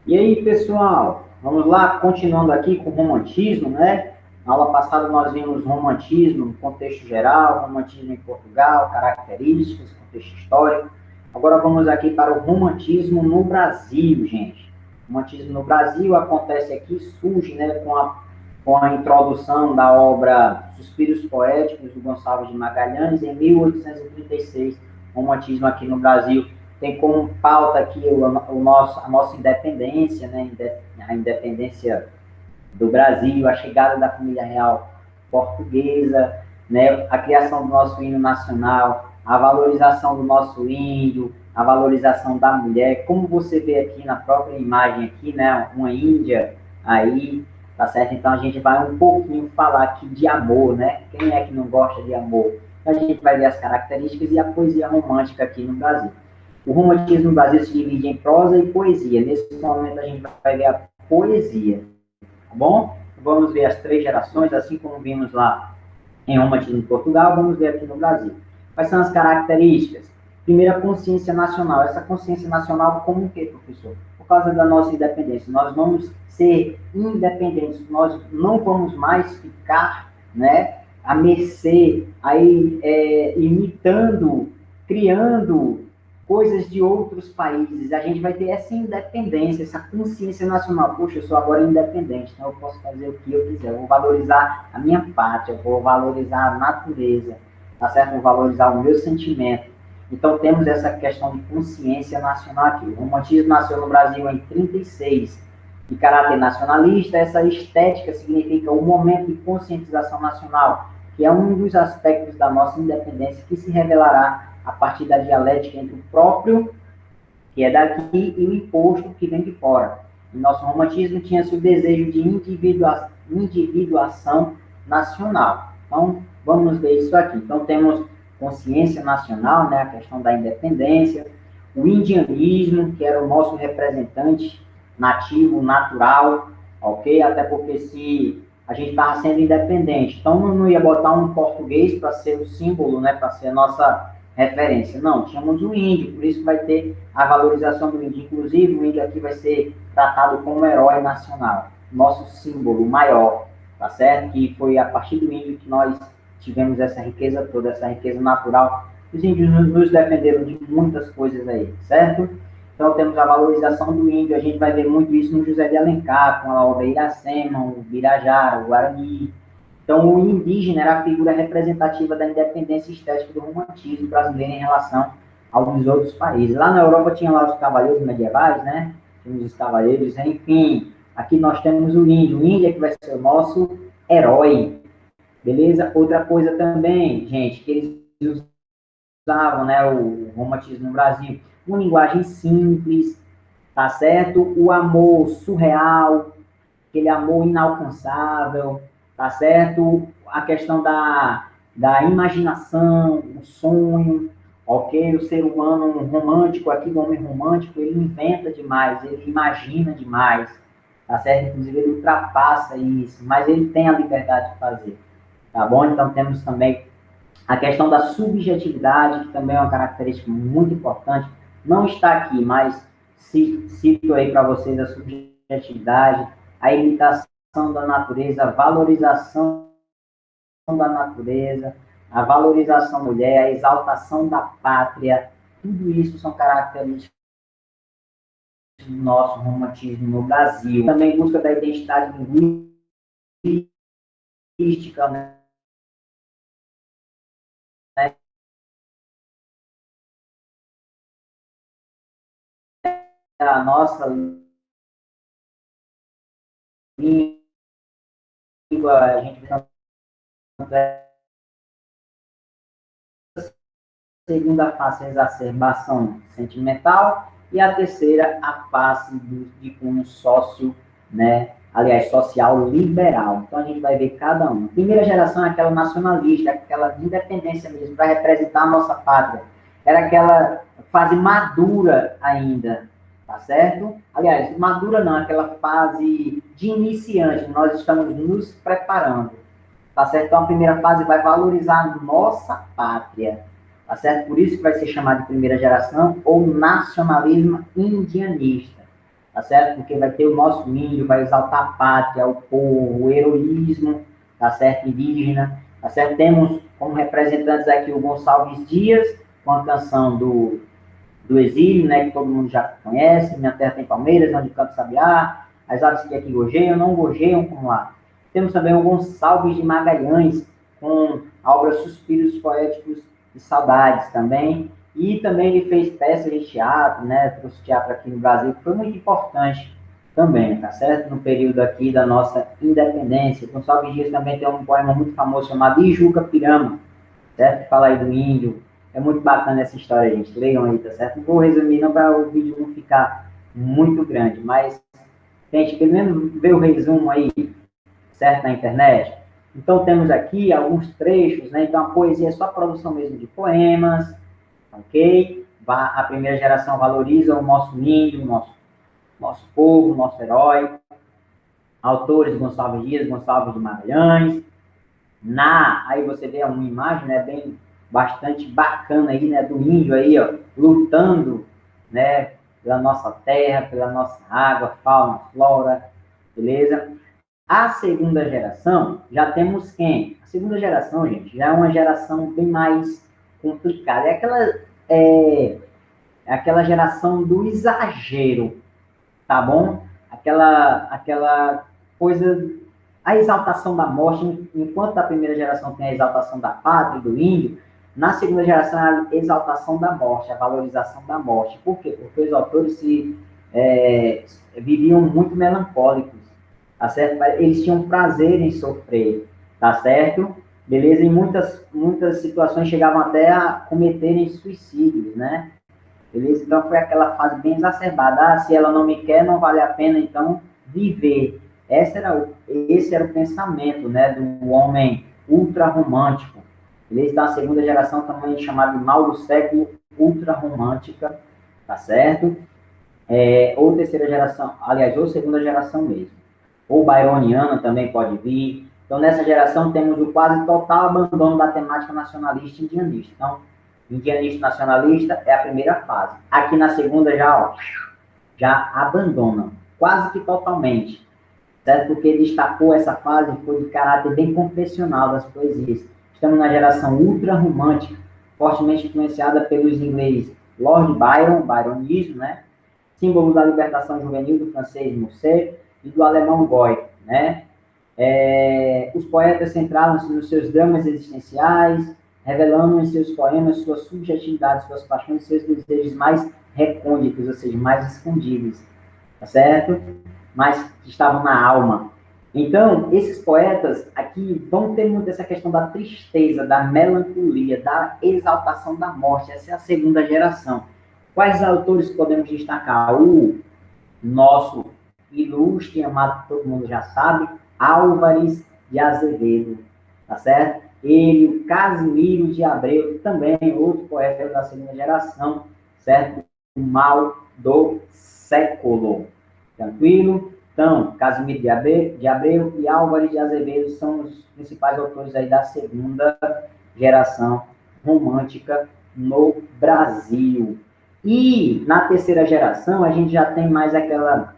E aí, pessoal, vamos lá, continuando aqui com o romantismo, né? Na aula passada nós vimos romantismo no contexto geral, romantismo em Portugal, características, contexto histórico. Agora vamos aqui para o romantismo no Brasil, gente. O romantismo no Brasil acontece aqui, surge, né, com a introdução da obra Suspiros Poéticos, do Gonçalves de Magalhães, em 1836. O romantismo aqui no Brasil tem como pauta aqui a nossa independência, né? A independência do Brasil, a chegada da família real portuguesa, né? A criação do nosso hino nacional, a valorização do nosso índio, a valorização da mulher, como você vê aqui na própria imagem aqui, né? Uma índia aí, tá certo? Então a gente vai um pouquinho falar aqui de amor, né? Quem é que não gosta de amor? Então, a gente vai ver as características e a poesia romântica aqui no Brasil. O romantismo no Brasil se divide em prosa e poesia. Nesse momento a gente vai ver a poesia, tá bom? Vamos ver as três gerações, assim como vimos lá em romantismo em Portugal, vamos ver aqui no Brasil. Quais são as características? Primeiro, a consciência nacional. Essa consciência nacional como o quê, professor? Por causa da nossa independência. Nós vamos ser independentes, nós não vamos mais ficar, né, à mercê, aí, imitando, criando coisas de outros países. A gente vai ter essa independência, essa consciência nacional. Poxa, eu sou agora independente, então eu posso fazer o que eu quiser. Eu vou valorizar a minha pátria, eu vou valorizar a natureza, tá certo? Eu vou valorizar o meu sentimento. Então temos essa questão de consciência nacional aqui. O romantismo nasceu no Brasil em 36. De caráter nacionalista, essa estética significa o momento de conscientização nacional, que é um dos aspectos da nossa independência que se revelará a partir da dialética entre o próprio, que é daqui, e o imposto, que vem de fora. E nosso romantismo tinha-se o desejo de individuação nacional. Então, vamos ver isso aqui. Então, temos consciência nacional, né, a questão da independência, o indianismo, que era o nosso representante nativo, natural, ok? Até porque se a gente estava sendo independente, então não ia botar um português para ser o símbolo, né, para ser a nossa referência. Não, tínhamos o índio, por isso vai ter a valorização do índio. Inclusive, o índio aqui vai ser tratado como herói nacional, nosso símbolo maior, tá certo? Que foi a partir do índio que nós tivemos essa riqueza toda, essa riqueza natural. Os índios nos defenderam de muitas coisas aí, certo? Então, temos a valorização do índio, a gente vai ver muito isso no José de Alencar, com a obra Iracema, o Birajara, o Guarani. Então, o indígena era a figura representativa da independência estética do romantismo brasileiro em relação aos outros países. Lá na Europa tinha lá os cavaleiros medievais, né? Tínhamos os cavaleiros, enfim. Aqui nós temos o índio. O índio é que vai ser o nosso herói, beleza? Outra coisa também, gente, que eles usavam, né, o romantismo no Brasil, uma linguagem simples, tá certo? O amor surreal, aquele amor inalcançável, tá certo? A questão da imaginação, o sonho, ok? O ser humano romântico, aqui o homem romântico, ele inventa demais, ele imagina demais, tá certo? Inclusive ele ultrapassa isso, mas ele tem a liberdade de fazer, tá bom? Então temos também a questão da subjetividade, que também é uma característica muito importante, não está aqui, mas cito aí para vocês a subjetividade, a imitação da natureza, a valorização da natureza, a valorização da mulher, a exaltação da pátria, tudo isso são características do nosso romantismo no Brasil. Também busca da identidade linguística, né? A nossa língua, a gente segunda face, a exacerbação sentimental, e a terceira, a face de cunho sócio, né? Aliás, social liberal. Então, a gente vai ver cada um. A primeira geração é aquela nacionalista, aquela independência mesmo, para representar a nossa pátria. Era aquela fase madura ainda, tá certo? Aliás, madura não, aquela fase de iniciante, nós estamos nos preparando, tá certo? Então, a primeira fase vai valorizar a nossa pátria, tá certo? Por isso que vai ser chamado de primeira geração ou nacionalismo indianista, tá certo? Porque vai ter o nosso índio, vai exaltar a pátria, o povo, o heroísmo, tá certo? Indígena, tá certo? Temos como representantes aqui o Gonçalves Dias, com a canção do exílio, né, que todo mundo já conhece, Minha Terra Tem Palmeiras, Onde Canto Sabiá, As Aves que Aqui Gojeiam, Não Gojeiam, como lá. Temos também o Gonçalves de Magalhães, com a obra Suspiros Poéticos e Saudades também, e também ele fez peças de teatro, né, trouxe teatro aqui no Brasil, que foi muito importante também, tá certo? No período aqui da nossa independência. Gonçalves Dias também tem um poema muito famoso chamado Ijuca Pirama, certo? Fala aí do índio. É muito bacana essa história, gente. Leiam aí, tá certo? Não vou resumir não para o vídeo não ficar muito grande, mas gente, pelo menos ver o resumo aí, certo? Na internet. Então temos aqui alguns trechos, né? Então a poesia é só produção mesmo de poemas, ok? A primeira geração valoriza o nosso índio, nosso povo, nosso herói. Autores Gonçalves Dias, Gonçalves de Magalhães, aí você vê uma imagem, né, bem, bastante bacana aí, né, do índio aí, ó, lutando, né, pela nossa terra, pela nossa água, fauna, flora, beleza? A segunda geração, já temos quem? A segunda geração, gente, já é uma geração bem mais complicada. É, é aquela geração do exagero, tá bom? Aquela coisa, a exaltação da morte, enquanto a primeira geração tem a exaltação da pátria e do índio, na segunda geração é a exaltação da morte, a valorização da morte. Por quê? Porque os autores viviam muito melancólicos, tá certo? Eles tinham prazer em sofrer, tá certo? Beleza? Em muitas situações chegavam até a cometerem suicídios, né? Beleza? Então foi aquela fase bem exacerbada. Ah, se ela não me quer, não vale a pena, então, viver. Esse era o pensamento, né, do homem ultra-romântico. Beleza? Da segunda geração, também chamado de mal do século, ultra-romântica, tá certo? Ou terceira geração, aliás, ou segunda geração mesmo. Ou byroniana também pode vir. Então, nessa geração, temos o quase total abandono da temática nacionalista e indianista. Então, indianista nacionalista é a primeira fase. Aqui na segunda já abandonam, quase que totalmente, certo? Porque destacou essa fase, foi de caráter bem confessional das poesias. Estamos na geração ultra-romântica, fortemente influenciada pelos ingleses Lord Byron, byronismo, né? Símbolo da libertação juvenil do francês Musset e do alemão Goethe, né? Os poetas centraram-se nos seus dramas existenciais, revelando em seus poemas suas subjetividades, suas paixões, seus desejos mais recônditos, ou seja, mais escondidos, tá certo? Mas que estavam na alma. Então, esses poetas aqui vão ter muito essa questão da tristeza, da melancolia, da exaltação da morte. Essa é a segunda geração. Quais autores podemos destacar? O nosso ilustre, amado, todo mundo já sabe, Álvares de Azevedo, tá certo? Ele, o Casimiro de Abreu, também outro poeta da segunda geração, certo? O mal do século. Tranquilo? Então, Casimiro de Abreu e Álvares de Azevedo são os principais autores aí da segunda geração romântica no Brasil. E na terceira geração, a gente já tem mais aquela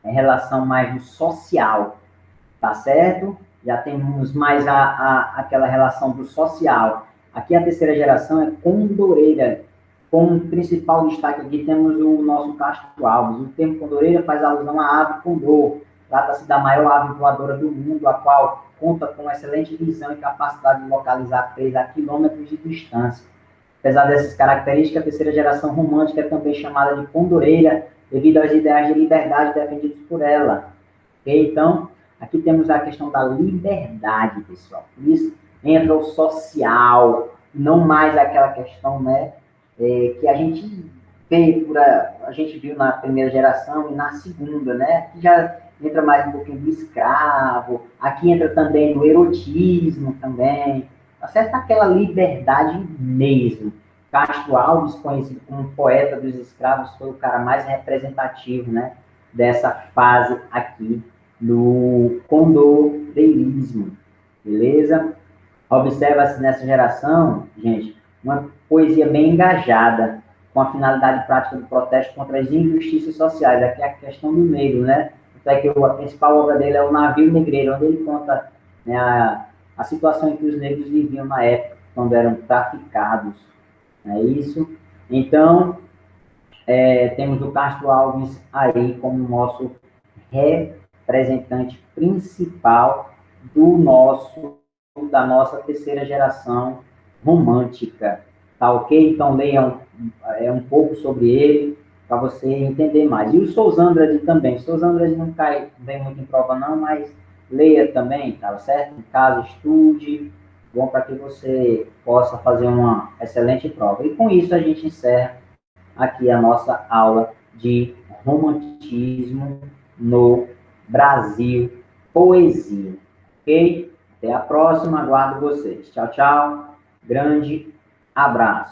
relação mais do social, tá certo? Já temos mais aquela relação do social. Aqui a terceira geração é condoreira. Como principal destaque aqui temos o nosso Castro Alves. O termo condoreira faz alusão à ave condor. Trata-se da maior ave voadora do mundo, a qual conta com excelente visão e capacidade de localizar presa a quilômetros de distância. Apesar dessas características, a terceira geração romântica é também chamada de condoreira, devido aos ideais de liberdade defendidos por ela. Okay? Então, aqui temos a questão da liberdade, pessoal. Por isso, entra o social, não mais aquela questão, né, que a gente a gente viu na primeira geração e na segunda, né? Aqui já entra mais um pouquinho do escravo, aqui entra também o erotismo também, tá certo? Aquela liberdade mesmo. Castro Alves, conhecido como poeta dos escravos, foi o cara mais representativo, né, dessa fase aqui do condoreirismo, beleza? Observa-se nessa geração, gente, uma poesia bem engajada, com a finalidade prática do protesto contra as injustiças sociais. Aqui é a questão do negro, né? Até que a principal obra dele é o Navio Negreiro, onde ele conta, né, a situação em que os negros viviam na época, quando eram traficados. Não é isso? Então, temos o Castro Alves aí como nosso representante principal da nossa terceira geração romântica. Tá ok? Então leiam um pouco sobre ele, para você entender mais. E o Souza Andrade também. O Souza Andrade não vem muito em prova não, mas leia também, tá certo? Em casa, estude, bom para que você possa fazer uma excelente prova. E com isso a gente encerra aqui a nossa aula de romantismo no Brasil, poesia. Ok? Até a próxima, aguardo vocês. Tchau, tchau. Grande abraço.